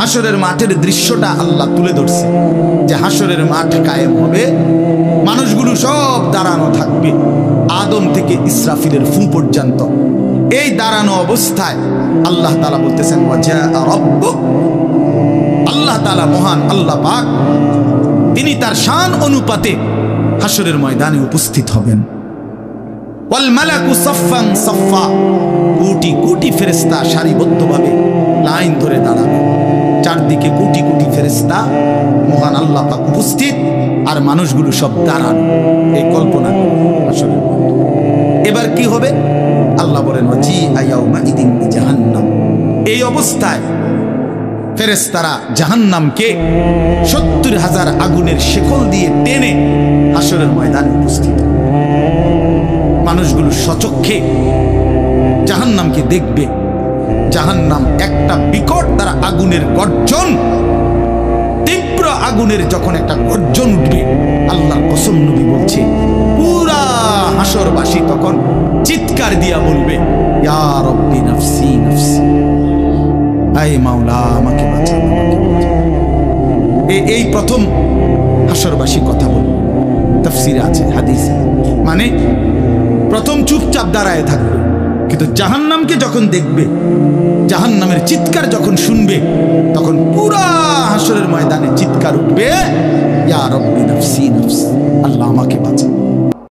হাসরের মাঠের দৃশ্যটা আল্লাহ তুলে ধরছে যে হাসরের মাঠ কায়েম হবে, মানুষগুলো সব দাঁড়ানো থাকবে আদম থেকে ইসরাফিলের ফু পর্যন্ত। এই দাঁড়ানো অবস্থায় আল্লাহ তাআলা বলতেছেন ওয়াজা রাব্বুক, আল্লাহ তাআলা মহান আল্লাহ পাক তিনি তার শান অনুপাতে হাসরের ময়দানে উপস্থিত হবেন। ওয়াল মালাকু সাফফান সাফফা, কোটি কোটি ফেরেশতা সারিবদ্ধভাবে লাইন ধরে দাঁড়াবে, চারদিকে কোটি কোটি ফেরেশতা, মহান আল্লাহ পাক উপস্থিত আর মানুষগুলো সব দাঁড়ানো। এই কল্পনা আসলে এবার কি হবে আল্লাহ বলেন ওয়াজি আয়াউমা ইদিন জাহান্নাম। এই অবস্থায় ফেরেশতারা জাহান্নামকে ৭০,০০০ আগুনের শেকল দিয়ে টেনে হাসরের ময়দানে উপস্থিত। মানুষগুলো সচক্ষে জাহান্নামকে দেখবে। জাহান্নাম একটা বিকট তারা আগুনের গর্জন, তীব্র আগুনের যখন একটা গর্জন উঠবে, আল্লাহর কসম নবী বলছে পুরা হাসরবাসী তখন চিৎকার দিয়া বলবে ইয়া রব্বি নাফসি নাফসি, আয় মাওলা আমাকে বাঁচাও আমাকে বাঁচাও। এই প্রথম হাসরবাসী কথা বলবে, তাফসীরে আছে হাদিসে, মানে প্রথম চুপচাপ দাঁড়ায় থাকবে, কিন্তু জাহান্নামকে যখন দেখবে, জাহান্নামের চিৎকার যখন শুনবে, তখন পুরা হাসরের ময়দানে চিৎকার উঠবে ইয়া রব্বি নাফসি নাফসি, আল্লাহ আমাকে বাঁচাও।